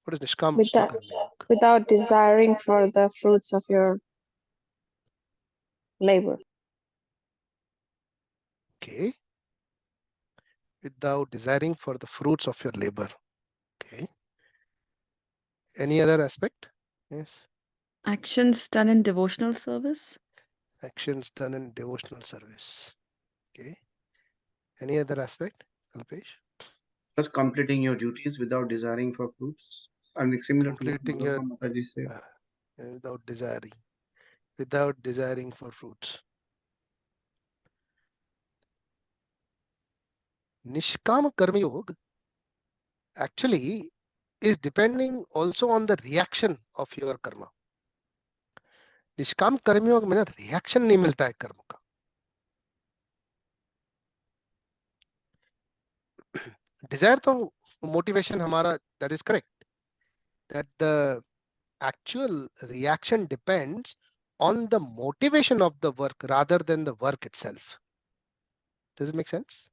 What is Nishkam Without, Karmayog? without desiring for the fruits of your labor. Okay. Without desiring for the fruits of your labor. Okay. Any other aspect? Yes. Actions done in devotional service. Actions done in devotional service. Okay. Any other aspect, Alpesh? Just completing your duties without desiring for fruits, and it's similar to what Completing your Mataji said. without desiring. Without desiring for fruits. Nishkam Karmayog actually is depending also on the reaction of your karma. निष्काम कर्मयोग में ना reaction नहीं मिलता है कर्म का। Dzire तो मोटिवेशन हमारा, that is correct, that the actual reaction depends on the motivation of the work rather than the work itself. Does it make sense?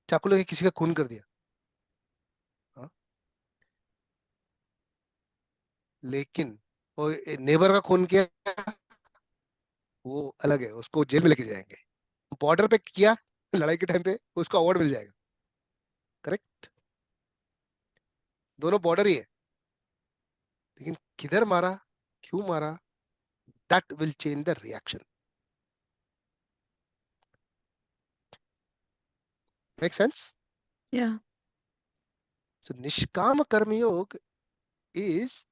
चाकू लेके किसी का खून कर दिया, हाँ? लेकिन वो नेबर का खून किया, वो अलग है, उसको जेल में लेके जाएंगे। बॉर्डर पे किया लड़ाई के टाइम पे, उसको अवार्ड मिल जाएगा। करेक्ट, दोनों बॉर्डर ही है, लेकिन किधर मारा, क्यों मारा, that will change the reaction. Make sense? Yeah. So nishkama karma yoga is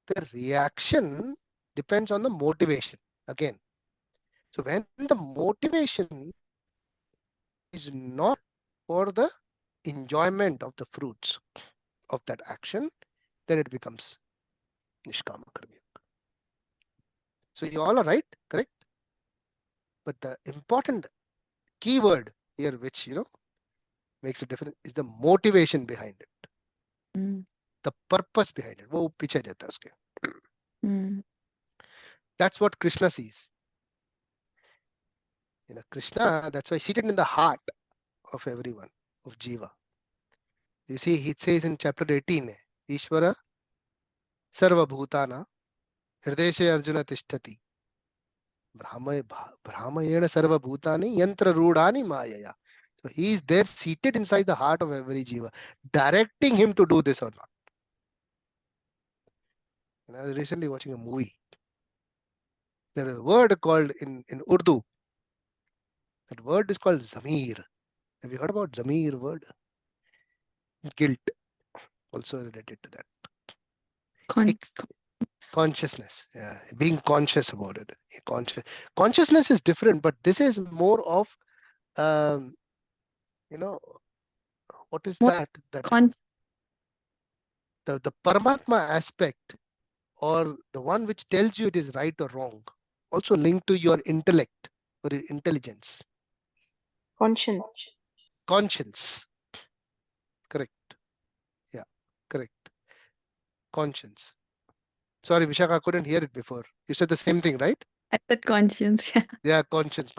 the reaction depends on the motivation again. So when the motivation is not for the enjoyment of the fruits of that action, then it becomes nishkama karma yoga. So you all are right, correct? But the important keyword here, which makes a difference, is the motivation behind it, Mm. the purpose behind it. वो पीछे जाता है उसके. Mm. That's what Krishna sees. Krishna, that's why seated in the heart of everyone, of Jiva. You see, he says in chapter 18, Ishvara Sarva Bhutana Hrideshe Arjuna Tishtati Brahmayena Sarva Bhutani Yantra Rudani Mayaya. So he is there seated inside the heart of every Jiva, directing him to do this or not. And I was recently watching a movie. There is a word called in Urdu. That word is called Zamir. Have you heard about Zamir word? Guilt. also related to that. Con- Consciousness, yeah, being conscious about it. Consciousness is different, but this is more of, um, what is More that? That con- the Paramatma aspect, or the one which tells you it is right or wrong, also linked to your intellect or your intelligence. Conscience. Conscience. Correct. Yeah, correct. Conscience. Sorry, Vishaka, I couldn't hear it before. You said the same thing, right? I said conscience. Yeah. Yeah, conscience.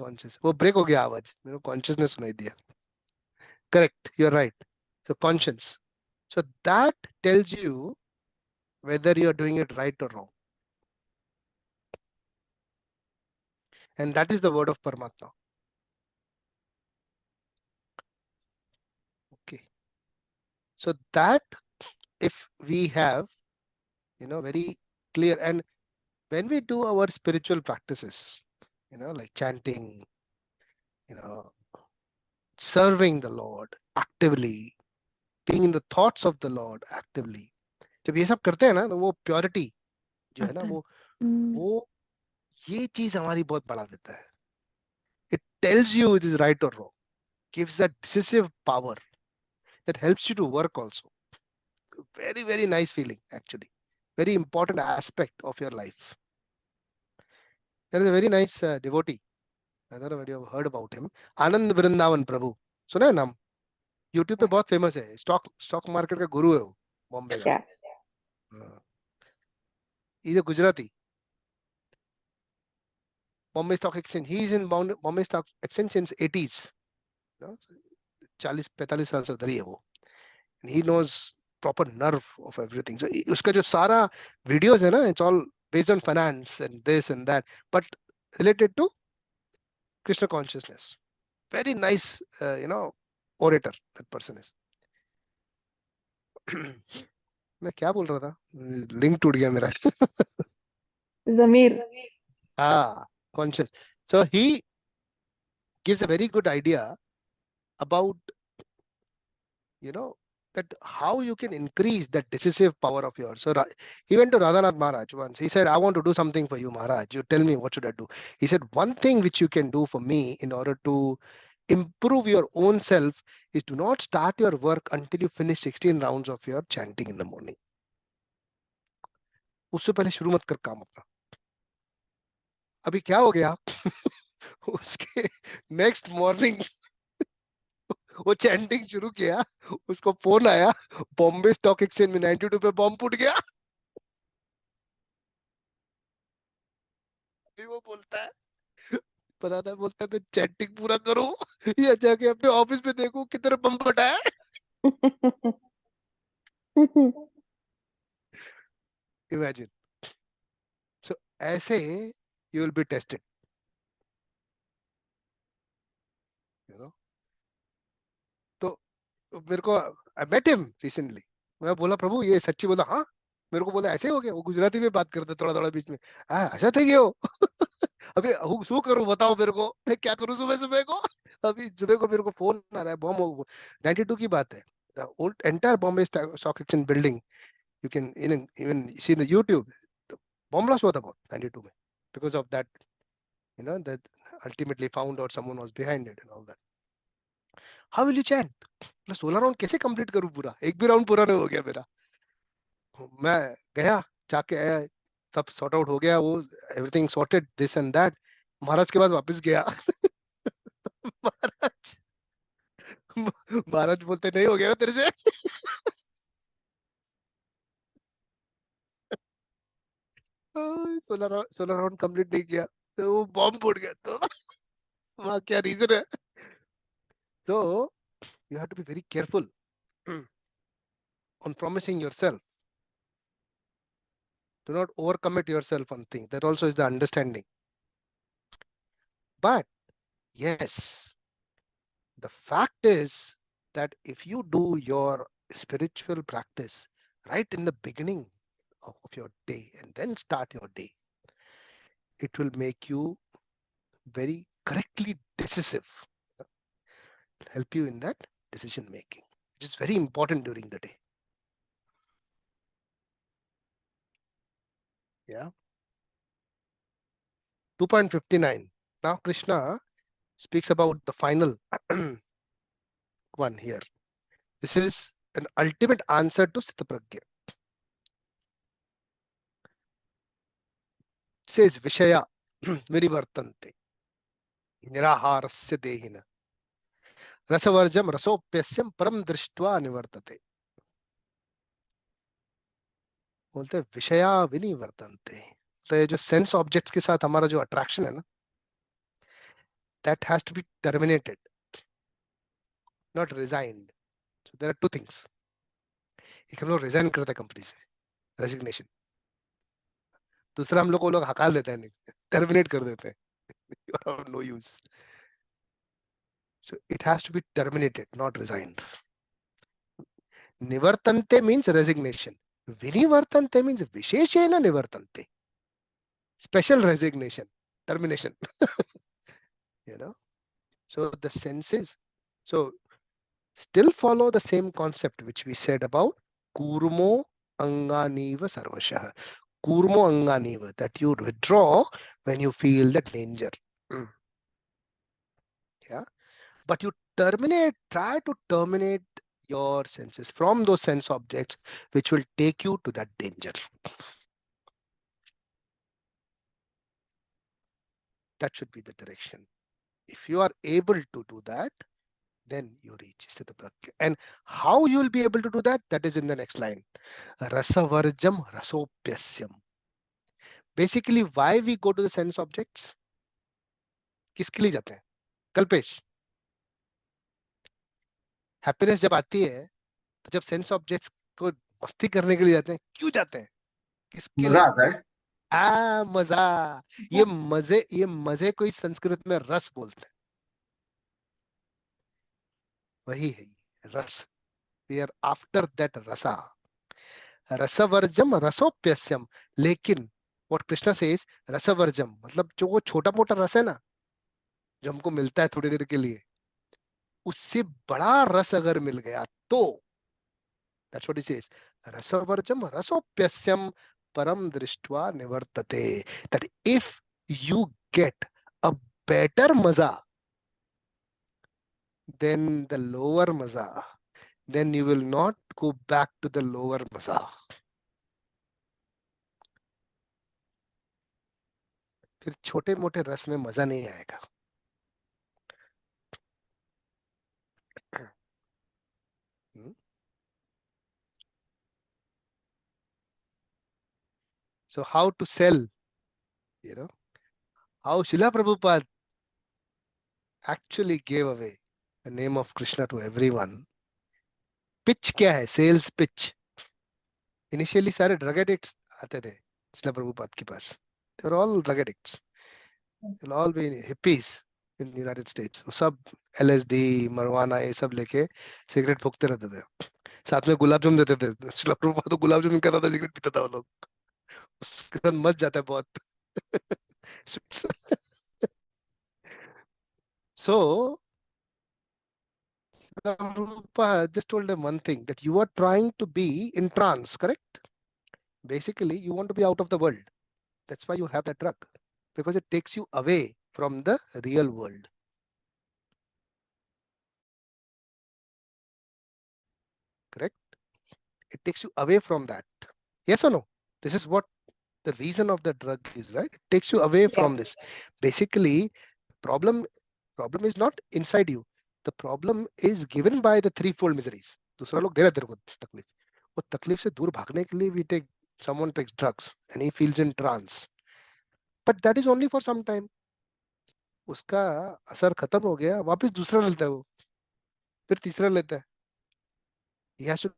वो break हो गया आवाज. मेरे को consciousness सुनाई दिया. Correct. You're right. So conscience. So that tells you whether you're doing it right or wrong. And that is the word of Paramatma. Okay. So that, if we have, very clear, and when we do our spiritual practices, like chanting, serving the Lord actively, being in the thoughts of the Lord actively, जब ये सब करते हैं ना, तो वो purity जो है ना, वो ये चीज हमारी बहुत बढ़ा देता है. It tells you it is right or wrong, gives that decisive power that helps you to work also. Very, very nice feeling, actually. Very important aspect of your life. There is a very nice devotee. I don't know whether you have heard about him. आनंद वृंदावन प्रभु, सुना है नाम? YouTube पे बहुत famous है. Stock market का गुरु है वो, बॉम्बे का. Yeah. He's a Gujarati. Bombay Stock Exchange. He is in Bombay Stock Exchange since 80s. 40-45 साल से उधर ही है वो. And he knows proper nerve of everything. So उसका जो सारा videos है ना, it's all based on finance and this and that, but related to Krishna consciousness. Very nice, orator that person is. मैं क्या बोल रहा था? लिंक टूट गया मेरा. Zamir. Conscious. So he gives a very good idea about, that how you can increase that decisive power of yours. So he went to Radhanath Maharaj once. He said, I want to do something for you, Maharaj. You tell me, what should I do? He said, one thing which you can do for me in order to improve your own self is do not start your work until you finish 16 rounds of your chanting in the morning. उससे पहले शुरू मत कर काम अपना. अभी क्या हो गया? उसके नेक्स्ट मॉर्निंग वो चैंटिंग शुरू किया, उसको फोन आया, बॉम्बे स्टॉक एक्सचेंज में 92 पे बॉम्ब फूट गया. अभी वो बोलता है, बताता है, बोलता है मैं चैटिंग पूरा करूं या जाके अपने ऑफिस में देखूं कितने बम फटा है. इमेजिन. सो ऐसे यू विल बी टेस्टेड, तो मेरे को, आई मेट हिम रिसेंटली. मैं बोला, प्रभु ये सच्ची? बोला हाँ. मेरे को बोला ऐसे हो गया. वो गुजराती में बात करते थोड़ा थोड़ा बीच में. ऐसा थे गयो. अभी शू करूं बताओ मेरे को, मैं क्या करूं सुबह सुबह को. अभी सुबह को मेरे को फोन आ रहा है, बॉम्ब. 92 की बात है. The old entire Bombay Stock Exchange building, you can even see the YouTube. The bomb blast हुआ था बहुत 92 में, because of that, that ultimately found out someone was behind it and all that. How will you chant? मैं 16 round कैसे complete करूं पूरा? एक भी राउंड पूरा नहीं हो गया मेरा. मैं गया, जाके आया, सब सॉर्ट आउट हो गया, वो everything sorted, this and that. महाराज के पास वापस गया. महाराज महाराज बोलते, नहीं हो गया तेरे से. 16 राउंड कंप्लीट नहीं किया तो वो बॉम्ब फूट गया. तो वहां क्या रीजन है? So you have to be very careful on promising yourself. Do not overcommit yourself on things. That also is the understanding. But yes, the fact is that if you do your spiritual practice right in the beginning of your day and then start your day, it will make you very correctly decisive, help you in that decision making, which is very important during the day. Yeah. 2.59. Now Krishna speaks about the final one here. This is an ultimate answer to Sthitapragya. Says Vishaya Vinivartante Niraharasya Dehina Rasavarjam Rasopyasyam Param Drishtva Nivartate. बोलते हैं विषया विनिवर्तन्ते, तो ये जो sense objects के साथ हमारा जो अट्रैक्शन है ना, that has to be terminated, not resigned. So there are two things. एक हम लोग रिजाइन करते हैं कंपनी से, रेजिग्नेशन. दूसरा हम लोग को लोग हकाल देते हैं, टर्मिनेट कर देते हैं. You are of no use. So it has to be terminated, not resigned. Nivartante means resignation. Vinivartante means visheshena nivartante. Special resignation, termination. You know. So the senses. So still follow the same concept which we said about kurmo anganiva sarvashah. Kurmo anganiva, that you withdraw when you feel the danger. Yeah. But you try to terminate your senses from those sense objects which will take you to that danger. That should be the direction. If you are able to do that, then you reach Sthitapragya. And how you will be able to do that? That is in the next line. Rasavarjam rasopyasyam. Basically, why we go to the sense objects? किसके लिए जाते हैं? Kalpesh, happiness जब आती है तो जब sense objects को मस्ती करने के लिए जाते हैं, क्यों जाते हैं? किसके मजा लिए? आता है। मजा. ये मजे को इस संस्कृत में रस बोलते हैं. वही है रस. We are after that rasa. रसवर्जम रसोप्यस्यम. लेकिन what Krishna says, रसवर्जम मतलब जो वो छोटा मोटा रस है ना, जो हमको मिलता है थोड़ी देर के लिए, उससे बड़ा रस अगर मिल गया तो, that's what he says, रसवर्जम रसोप्यस्यम param drishtva nivartate. That if you get a better maza than the lower maza, then you will not go back to the lower maza. फिर छोटे मोटे रस में मजा नहीं आएगा. So how to sell, how Srila Prabhupada actually gave away the name of Krishna to everyone. Pitch क्या है? Sales pitch. Initially सारे drug addicts आते थे Srila Prabhupada के पास. They were all drug addicts. They will all be hippies in the United States. वो सब LSD, marijuana ये सब लेके सिगरेट फूकते रहते थे. साथ में गुलाब जामुन देते थे. Srila Prabhupada तो गुलाब जामुन खाता था, सिगरेट पीता था वो लोग. उसके साथ मच जाता है बहुत. So Prabhupada just told them one thing, that you are trying to be in trance, correct? Basically, you want to be out of the world. That's why you have that drug, because it takes you away from the real world. Correct? It takes you away from that. Yes or no? This is what the reason of the drug is, right? It takes you away from this. Basically, problem is not inside you. The problem is given by the threefold miseries. दूसरा लोग दे रहे तेरे को तकलीफ. वो तकलीफ से दूर भागने के लिए someone takes drugs and he feels in trance. But that is only for some time. उसका असर खत्म हो गया, वापस दूसरा लेता है वो, फिर तीसरा लेता है. He has to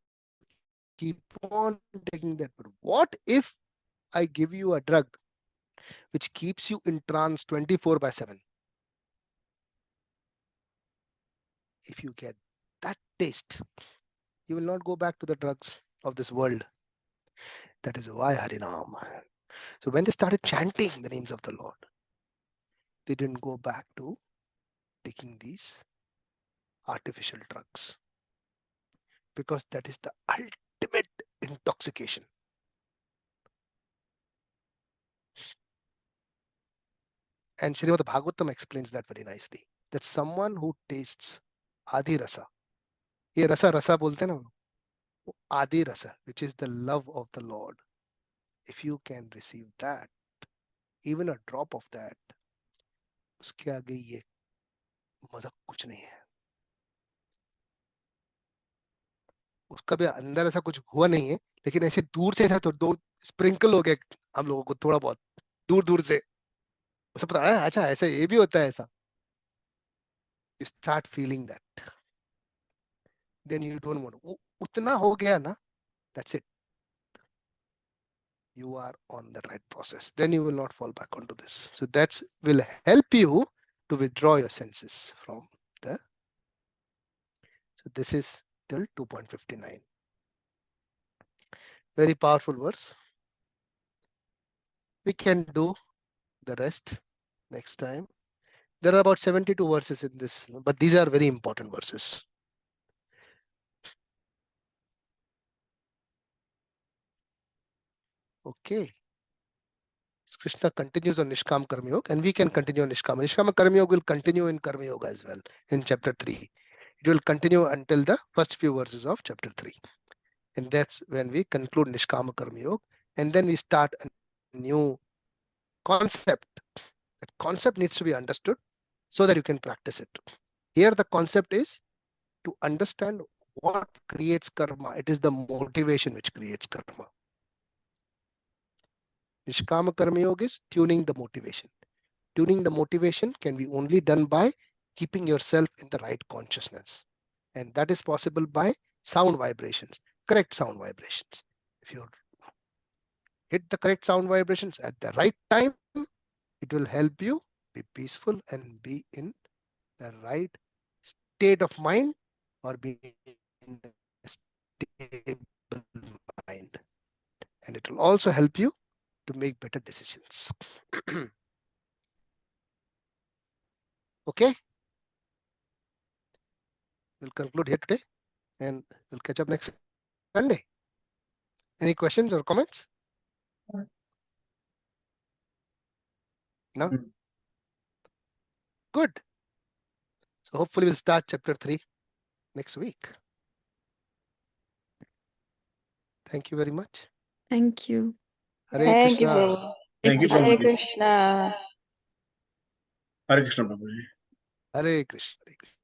keep on taking that. But what if I give you a drug which keeps you in trance 24/7? If you get that taste, you will not go back to the drugs of this world. That is why Harinam. So when they started chanting the names of the Lord, they didn't go back to taking these artificial drugs, because that is the ultimate intoxication. And Srimad Bhagavatam explains that very nicely. That someone who tastes Adi Rasa, ये रसा रसा बोलते हैं ना, Adi Rasa, which is the love of the Lord. If you can receive that, even a drop of that, उसके आगे ये मजा कुछ नहीं है. उसका भी अंदर ऐसा कुछ हुआ नहीं है, लेकिन ऐसे दूर से ऐसा तो दो स्प्रिंकल हो गए हम लोगों को थोड़ा बहुत दूर दूर से, उसे पता है अच्छा ऐसा ये भी होता है ऐसा. You start feeling that, then you don't want वो उतना हो गया ना, that's it. You are on the right process. Then you will not fall back onto this. So that will help you to withdraw your senses from the. So this is till 2.59. Very powerful verse. We can do the rest next time. There are about 72 verses in this, but these are very important verses. Okay. Krishna continues on Nishkam Karma Yoga, and we can continue on Nishkam. Nishkam Karma Yoga will continue in Karma Yoga as well in chapter 3. It will continue until the first few verses of chapter 3. And that's when we conclude Nishkama Karma Yoga. And then we start a new concept. That concept needs to be understood so that you can practice it. Here the concept is to understand what creates karma. It is the motivation which creates karma. Nishkama Karma Yoga is tuning the motivation. Tuning the motivation can be only done by keeping yourself in the right consciousness. And that is possible by sound vibrations, correct sound vibrations. If you hit the correct sound vibrations at the right time, it will help you be peaceful and be in the right state of mind, or be in a stable mind. And it will also help you to make better decisions. Okay, we'll conclude here today and we'll catch up next Sunday. Any questions or comments? No? Mm. Good. So hopefully we'll start chapter 3 next week. Thank you very much. Thank you. Hare Thank you, Krishna. Prabhu. Thank you, Hare Prabhuji. Krishna. Hare Krishna, Prabhuji. Hare Krishna. Hare Krishna.